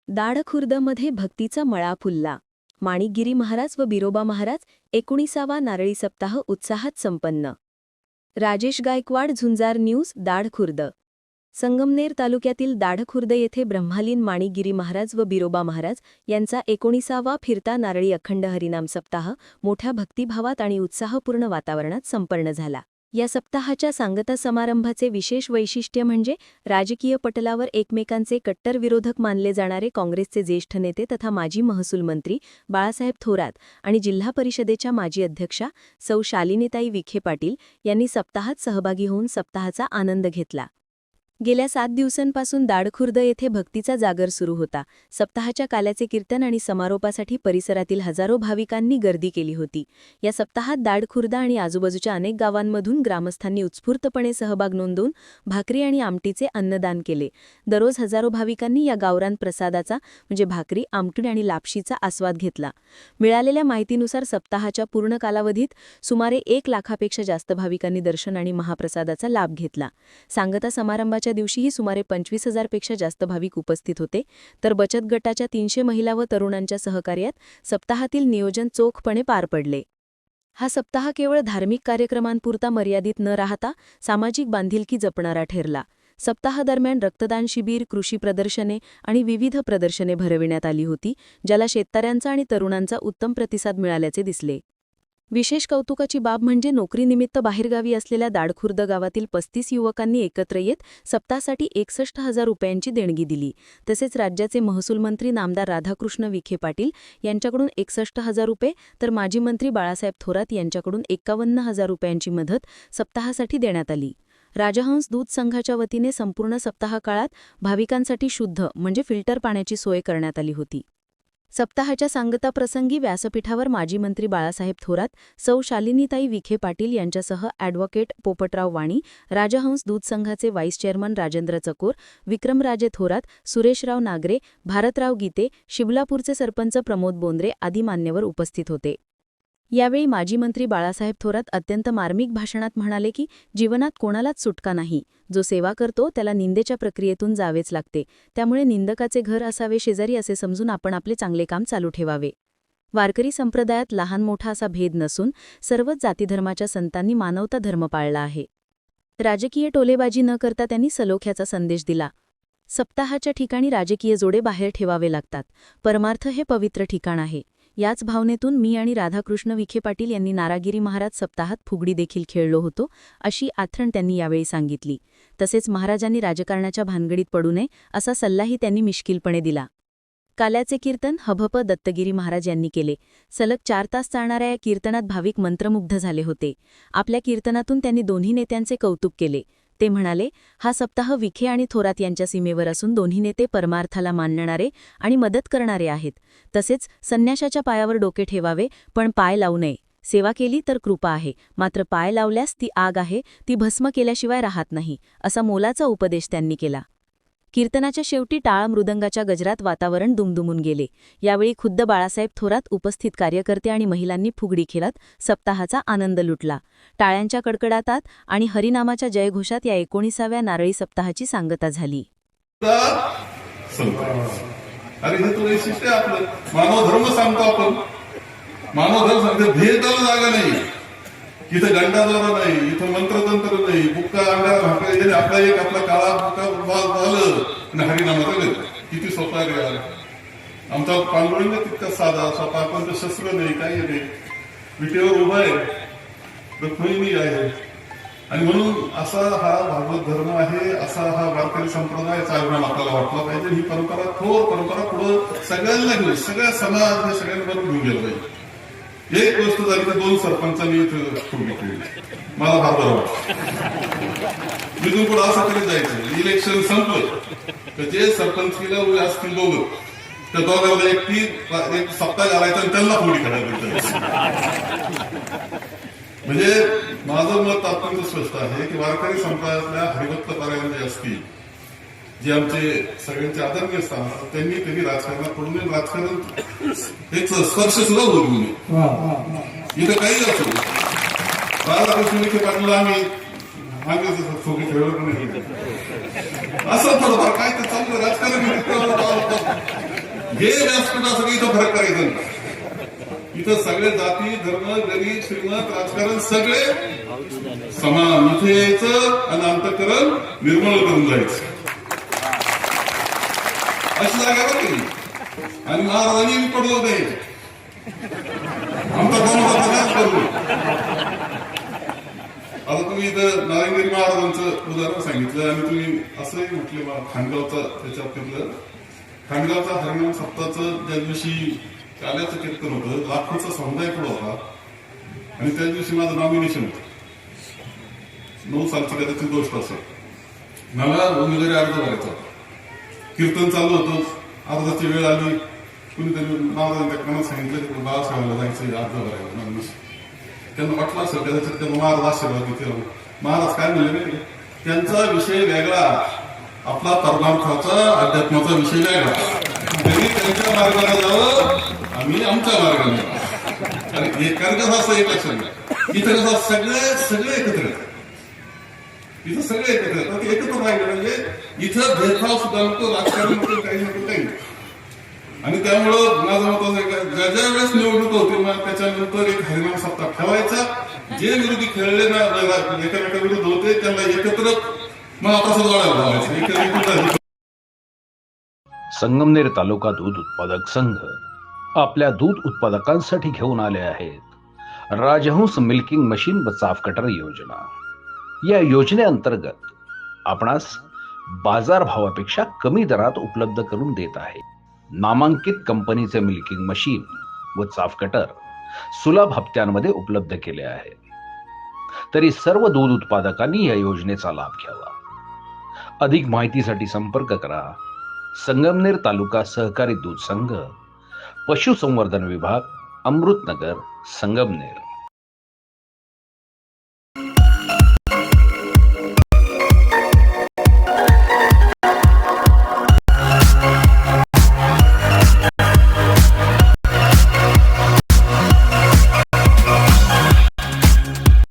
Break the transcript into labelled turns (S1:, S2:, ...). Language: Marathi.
S1: दाढखुर्दमध्ये भक्तीचा मळा फुलला. माणिकगिरी महाराज व बिरोबा महाराज 19वा नारळी सप्ताह उत्साहात संपन्न. राजेश गायकवाड, झुंजार न्यूज, दाढखुर्द. संगमनेर तालुक्यातील दाढखुर्द येथे ब्रह्मालीन माणिकगिरी महाराज व बिरोबा महाराज यांचा 19वा फिरता नारळी अखंड हरिनाम सप्ताह मोठ्या भक्तिभावात आणि उत्साहपूर्ण वातावरणात संपन्न झाला. या सप्ताहाच्या सांगता समारंभाचे विशेष वैशिष्ट्य म्हणजे राजकीय पटलावर एकमेकांचे कट्टर विरोधक मानले जाणारे काँग्रेसचे ज्येष्ठ नेते तथा माजी महसूल मंत्री बाळासाहेब थोरात आणि जिल्हा परिषदेच्या माजी अध्यक्षा सौ शालिनीताई विखे पाटील यांनी सप्ताहात सहभागी होऊन सप्ताहाचा आनंद घेतला. गेल्या 7 दिवसांपासून दाढखुर्द येथे भक्तीचा जागर सुरू होता. सप्ताहाच्या काल्याचे कीर्तन आणि समारोपासाठी परिसरातील हजारो भाविकांनी गर्दी केली होती. या सप्ताहात दाढखुर्द आणि आजूबाजूच्या अनेक गावांमधून ग्रामस्थांनी उत्स्फूर्तपणे सहभाग नोंदवून भाकरी आणि आमटीचे अन्नदान केले. दररोज हजारो भाविकांनी या गावरान प्रसादाचा म्हणजे भाकरी, आमटी आणि लापशीचा आस्वाद घेतला. मिळालेल्या माहितीनुसार सप्ताहाच्या पूर्ण कालावधीत सुमारे 1 लाखापेक्षा जास्त भाविकांनी दर्शन आणि महाप्रसादाचा लाभ घेतला. सांगता समारंभाच्या दिवशीही सुमारे 25,000 पेक्षा जास्त भाविक उपस्थित होते. तर बचत गटाच्या 300 महिला व तरुणांच्या सहकार्यात सप्ताहातील नियोजन चोखपणे पार पडले. हा सप्ताह केवळ धार्मिक कार्यक्रमांपुरता मर्यादित न राहता सामाजिक बांधिलकी जपणारा ठरला. सप्ताहादरम्यान रक्तदान शिबिर, कृषी प्रदर्शने आणि विविध प्रदर्शने भरविण्यात आली होती, ज्याला शेतकऱ्यांचा आणि तरुणांचा उत्तम प्रतिसाद मिळाल्याचे दिसले. विशेष कौतुकाची बाब म्हणजे नोकरीनिमित्त बाहेरगावी असलेल्या दाढखुर्द गावातील 35 युवकांनी एकत्र येत सप्ताहासाठी 61,000 रुपयांची देणगी दिली. तसेच राज्याचे महसूल मंत्री नामदार राधाकृष्ण विखे पाटील यांच्याकडून 61,000 रुपये तर माजी मंत्री बाळासाहेब थोरात यांच्याकडून 51,000 रुपयांची मदत सप्ताहासाठी देण्यात आली. राजहंस दूध संघाच्या वतीने संपूर्ण सप्ताह काळात भाविकांसाठी शुद्ध म्हणजे फिल्टर पाण्याची सोय करण्यात आली होती. सप्ताहाच्या सांगताप्रसंगी व्यासपीठावर माजी मंत्री बाळासाहेब थोरात, सौ शालिनीताई विखे पाटील यांच्यासह ॲडव्होकेट पोपटराव वाणी, राजहंस दूध संघाचे व्हाईस चेअरमन राजेंद्र चकोर, विक्रमराजे थोरात, सुरेशराव नागरे, भारतराव गीते, शिबलापूरचे सरपंच प्रमोद बोंद्रे आदी मान्यवर उपस्थित होते. यावेळी माजी मंत्री बाळासाहेब थोरात अत्यंत मार्मिक भाषणात म्हणाले की जीवनात कोणालाच सुटका नाही. जो सेवा करतो त्याला निंदेच्या प्रक्रियेतून जावेच लागते. त्यामुळे निंदकाचे घर असावे शेजारी असे समजून आपण आपले चांगले काम चालू ठेवावे. वारकरी संप्रदायात लहान मोठा असा भेद नसून सर्वच जातीधर्माच्या संतांनी मानवता धर्म पाळला आहे. राजकीय टोलेबाजी न करता त्यांनी सलोख्याचा संदेश दिला. सप्ताहाच्या ठिकाणी राजकीय जोडे बाहेर ठेवावे लागतात. परमार्थ हे पवित्र ठिकाण आहे. याच भावनेतून मी आणि राधाकृष्ण विखे पाटील यांनी नारागिरी महाराज सप्ताहात फुगडी देखील खेळलो होतो, अशी आथरण त्यांनी यावेळी सांगितली. तसेच महाराजांनी राजकारणाच्या भानगडीत पडू नये असा सल्लाही त्यांनी मिश्किलपणे दिला. काल्याचे कीर्तन हभप दत्तगिरी महाराज यांनी केले. सलग 4 तास चालणाऱ्या या कीर्तनात भाविक मंत्रमुग्ध झाले होते. आपल्या कीर्तनातून त्यांनी दोन्ही नेत्यांचे कौतुक केले. ते म्हणाले, हा सप्ताह विखे आणि थोरात यांच्या सीमेवर असून दोन्ही नेते परमार्थाला मानणारे आणि मदत करणारे आहेत. तसेच संन्याशाच्या पायावर डोके ठेवावे पण पाय लावू नये. सेवा केली तर कृपा आहे, मात्र पाय लावल्यास ती आग आहे, ती भस्म केल्याशिवाय राहत नाही, असा मोलाचा उपदेश त्यांनी केला. कीर्तनाच्या शेवटी टाळ मृदंगाच्या गजरात वातावरण दुमदुमून गेले. यावेळी खुद्द बाळासाहेब थोरात, उपस्थित कार्यकर्ते आणि महिलांनी फुगडी खेळत सप्ताहाचा आनंद लुटला. टाळ्यांच्या कडकडाटात आणि हरिनामाच्या जयघोषात या 19व्या नारळी सप्ताहाची सांगता झाली.
S2: अरे हे तो वैशिष्ट्य आपलं मानव धर्म सांगतो आपण. मानव धर्म सांगतो भेदाला जागा नाही, इथं घंटाद्वारा नाही, इथं मंत्रतंत्र नाही, बुक्का अंड्या भाकरी आपला एक आपला काळा बुक्का झालं आणि हरिनामाचं किती सोपा रे. आमचा पांडुरंग तितका साधा सोपा, पण तो शस्त्र नाही, काही नाही, विटेवर उभा आहे, रखुनी आहे. आणि म्हणून असा हा भागवत धर्म आहे, असा हा वारकरी संप्रदाय चालवण्याला आपल्याला वाटला पाहिजे. ही परंपरा थोर परंपरा पुढं सगळ्यांना घेऊन सगळ्या समाज हे सगळ्यांबरोबर घेऊन गेलं पाहिजे. एक गोष्ट झाली तर 2 सरपंचांनी फुगडी खेळली, मला फार बरं वाटतं. तिथून पुढे असं तरी जायचं, इलेक्शन संपलं तर जे सरपंच केलं असतील दोघं, त्या दोघांना एक सप्ताह घालायचा आणि त्यांना फुगडी खेळायला. म्हणजे माझं मत अत्यंत स्पष्ट आहे की वारकरी संप्रदायातल्या हरिभक्त पारायण जे असतील, जे आमचे सगळ्यांचे आदरणीय असतात, त्यांनी कधी राजकारणात पडू नये. राजकारण एक स्पर्श सुद्धा होऊ नये. इथं काही असो, राधाकृष्ण विखे पाटील आम्ही सोबी खेळलो पण असं थोडंफार काय तर चांगलं राजकारण हे व्यासपीठ असं की इथं फरक करायचा नाही. इथं सगळे जाती धर्म गरीब श्रीमंत राजकारण सगळे समान इथे यायचं आणि अंतःकरण निर्मळ करून जायचं अशी जागा बघ. आणि महाराजांनी पडलो नाही आमचा कोणाचा प्रचार करू. आता तुम्ही इथं नारायणगिरी महाराजांचं उदाहरण सांगितलं आणि तुम्ही असंही म्हटले खांडगावचा त्याच्यातलं खांडगावचा हरिनाम सप्ताहाचं ज्या दिवशी काल्याचं कीर्तन होतं लाखोचा समुदाय पुढे होता आणि त्या दिवशी माझं नॉमिनेशन होतं. 9 सालची कदाचित गोष्ट असेल. मला उमेदवारी अर्ज भरायचा होता. कीर्तन चालू होतं अर्जाची वेळ आली कुणीतरी महाराजांच्या कानात सांगितलं की बाळासाहेबांना जायचं अर्ज भरायला. त्यांना वाटलं असेल कदाचित त्यांना महाराज आशीर्वाद देतील. महाराज काय म्हणले त्यांचा विषय वेगळा आपला परमार्थाचा अध्यात्माचा विषय वेगळा. त्यांनी त्यांच्या मार्गाला जावं आम्ही आमच्या मार्गाने. आणि कारण असं एक लक्षात घ्या इथं कसं सगळे एकत्र येतात. इथं सगळे एकत्र येतात. एकत्र राहिले म्हणजे इथं भेदभाव सुद्धा नको राजकारण नको काही नको काही. आणि त्यामुळं माझं मत असं ज्या ज्या वेळेस निवडणूक होती मग त्याच्यानंतर एक हरिनाम सप्ताह ठेवायचा. जे विरोधी खेळले ना एकामेका विरुद्ध होते त्यांना एकत्र मग आता वाढायला लावायचं.
S3: संगमनेर तालुका दूध उत्पादक संघ आपल्या दूध उत्पादकांसाठी घेऊन आले आहेत राजहंस मिल्किंग मशीन व चाफ कटर योजना. या योजनेअंतर्गत आपणास बाजारभावापेक्षा कमी दरात उपलब्ध करून देत आहे. नामांकित कंपनीचे मिल्किंग मशीन व चाफ कटर सुलभ हप्त्यांमध्ये उपलब्ध केले आहे. तरी सर्व दूध उत्पादकांनी या योजनेचा लाभ घ्यावा. अधिक माहितीसाठी संपर्क करा संगमनेर तालुका सहकारी दूध संघ, पशुसंवर्धन विभाग, अमृतनगर, संगमनेर.